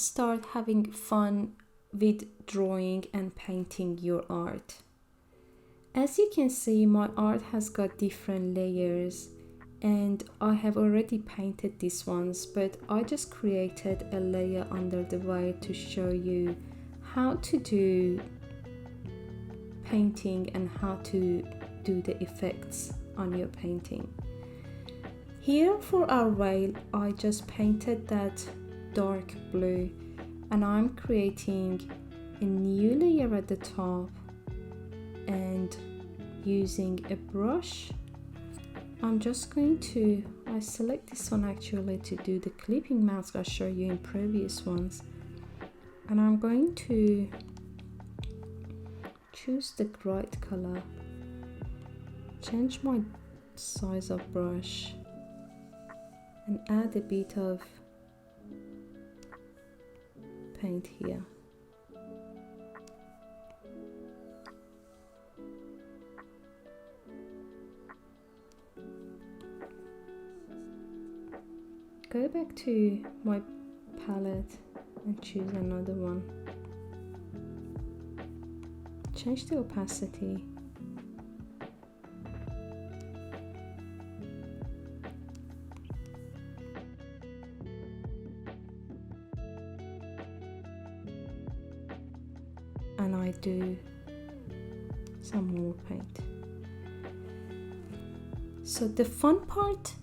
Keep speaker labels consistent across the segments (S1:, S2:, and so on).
S1: start having fun with drawing and painting your art. As you can see, my art has got different layers, and I have already painted these ones, but I just created a layer under the wire to show you how to do painting and how to do the effects on your painting. Here for our whale, I just painted that dark blue, and I'm creating a new layer at the top, and using a brush I'm just going to, I select this one actually to do the clipping mask I showed you in previous ones, and I'm going to choose the right color, change my size of brush, and add a bit of paint here. Go back to my palette and choose another one. Change the opacity. And I do some more paint. So the fun part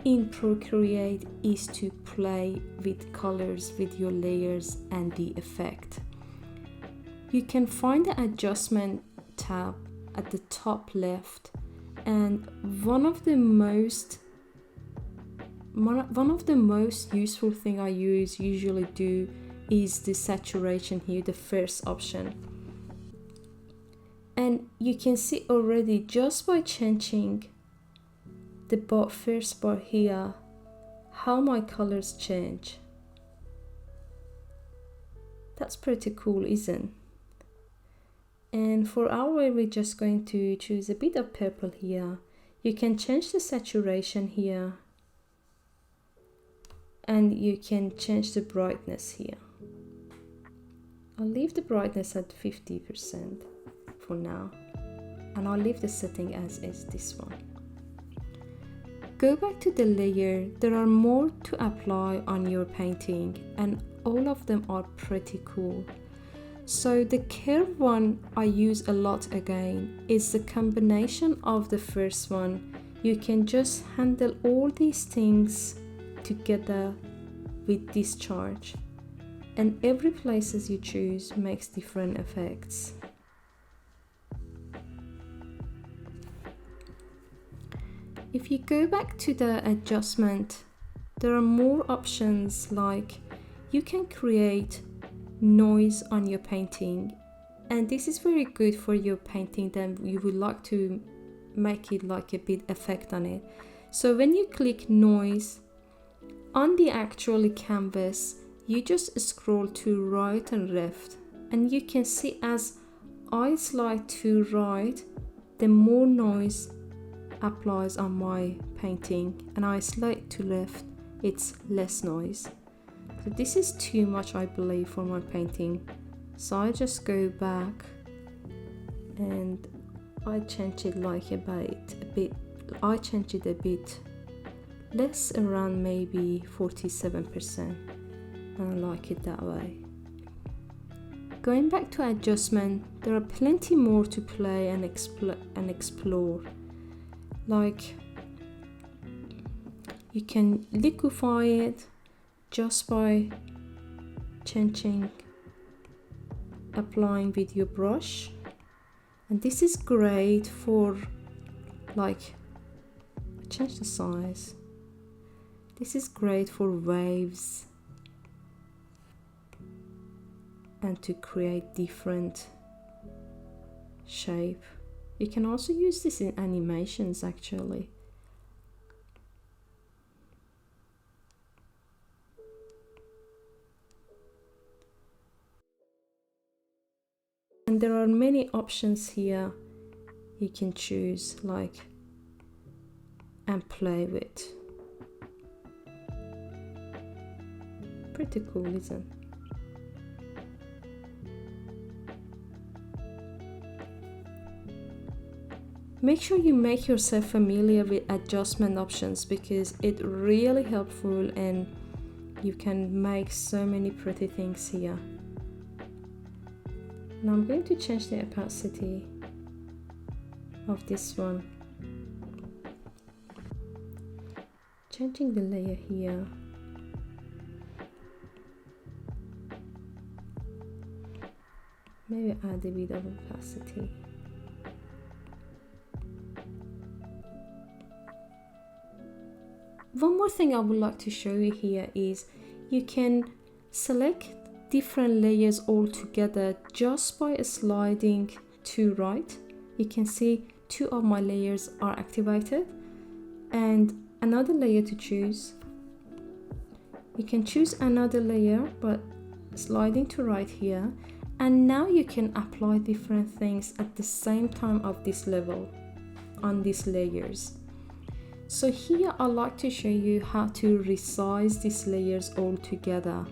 S1: in Procreate is to play with colors, with your layers and the effect. You can find the adjustment tab at the top left, and one of the most useful thing I usually do is the saturation here, the first option. And you can see already just by changing the first bar here how my colors change. That's pretty cool, isn't it? And for our way, we're just going to choose a bit of purple here. You can change the saturation here, and you can change the brightness here. I'll leave the brightness at 50% for now, and I'll leave the setting as is, this one. Go back to the layer. There are more to apply on your painting, and all of them are pretty cool. So the curve one I use a lot again is the combination of the first one. You can just handle all these things together with discharge, and every places you choose makes different effects. If you go back to the adjustment, there are more options, like you can create noise on your painting, and this is very good for your painting that you would like to make it like a bit effect on it. So when you click noise on the actual canvas, you just scroll to right and left, and you can see as I slide to right, the more noise applies on my painting, and I slide to left, it's less noise. So this is too much, I believe, for my painting, so I just go back and I change it like a bit I change it a bit less, around maybe 47%, and I like it that way. Going back to adjustment, there are plenty more to play and explore. Like you can liquefy it just by applying with your brush, and this is great for, like, change the size. This is great for waves and to create different shape. You can also use this in animations actually. And there are many options here you can choose, like, and play with. Pretty cool, isn't it? Make sure you make yourself familiar with adjustment options because it's really helpful and you can make so many pretty things here. Now I'm going to change the opacity of this one. Changing the layer here. Maybe add a bit of opacity. One more thing I would like to show you here is you can select different layers all together just by sliding to right. You can see 2 of my layers are activated and another layer to choose. You can choose another layer but sliding to right here, and now you can apply different things at the same time of this level on these layers. So here I like to show you how to resize these layers all together.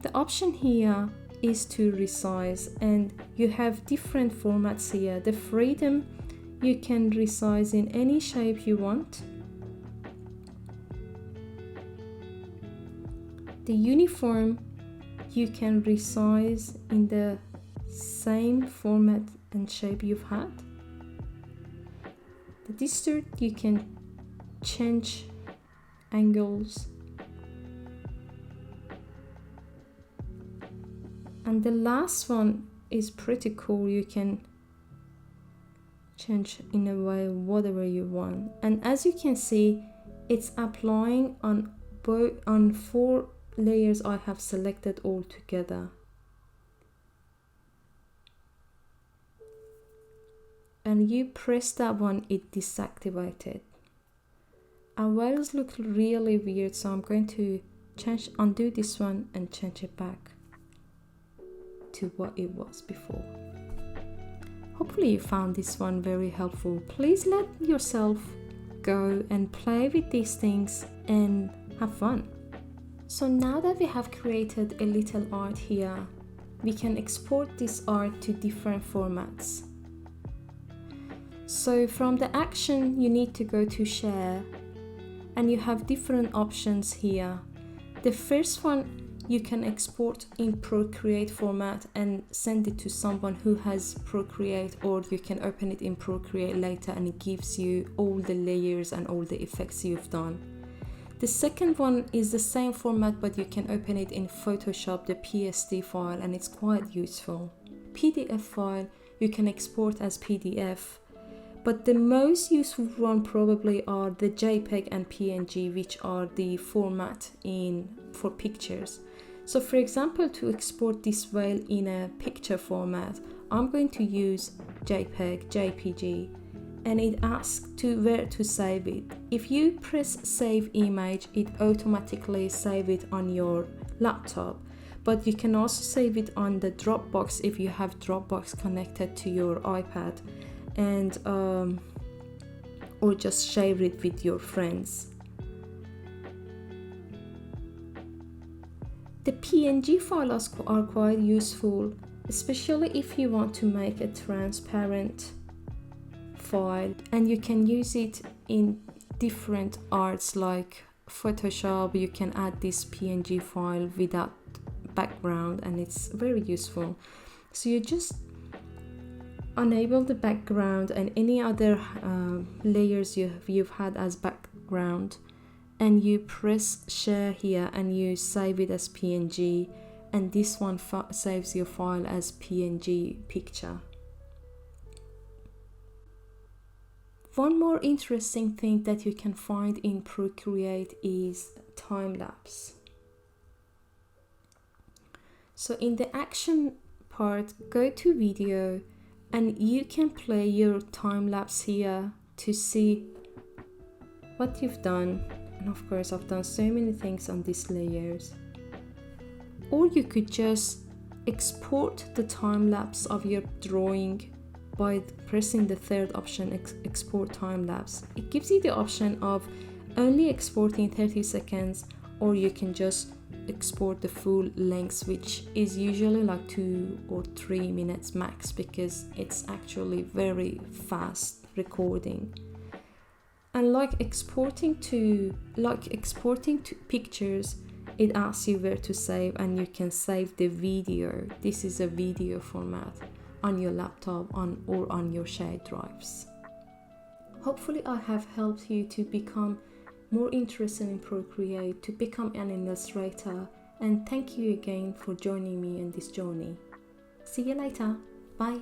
S1: The option here is to resize, and you have different formats here. The freedom, you can resize in any shape you want. The uniform, you can resize in the same format and shape you've had. The distort, you can change angles. And the last one is pretty cool. You can change in a way whatever you want. And as you can see, it's applying on 4 layers I have selected all together. And you press that one, it deactivated. Our wires look really weird, so I'm going to undo this one and change it back to what it was before. Hopefully you found this one very helpful. Please let yourself go and play with these things and have fun. So now that we have created a little art here, we can export this art to different formats. So from the action, you need to go to share, and you have different options here. The first one, you can export in Procreate format and send it to someone who has Procreate, or you can open it in Procreate later and it gives you all the layers and all the effects you've done. The second one is the same format, but you can open it in Photoshop, the PSD file, and it's quite useful. PDF file, you can export as PDF. But the most useful one probably are the JPEG and PNG, which are the format for pictures. So for example, to export this whale in a picture format, I'm going to use JPEG, JPG, and it asks where to save it. If you press save image, it automatically save it on your laptop. But you can also save it on the Dropbox if you have Dropbox connected to your iPad, and or just share it with your friends. The PNG files are quite useful, especially if you want to make a transparent file, and you can use it in different arts like Photoshop. You can add this PNG file without background, and it's very useful. So you just enable the background and any other layers you've had as background, and you press share here and you save it as PNG, and this one saves your file as PNG picture. One more interesting thing that you can find in Procreate is time-lapse. So in the action part, go to video, and you can play your time-lapse here to see what you've done. And of course, I've done so many things on these layers. Or you could just export the time-lapse of your drawing by pressing the third option, export time-lapse. It gives you the option of only exporting 30 seconds, or you can just export the full length, which is usually like 2 or 3 minutes max, because it's actually very fast recording. And like exporting to pictures, it asks you where to save, and you can save the video. This is a video format on your laptop or on your shared drives. Hopefully I have helped you to become more interested in Procreate, to become an illustrator, and thank you again for joining me in this journey. See you later. Bye.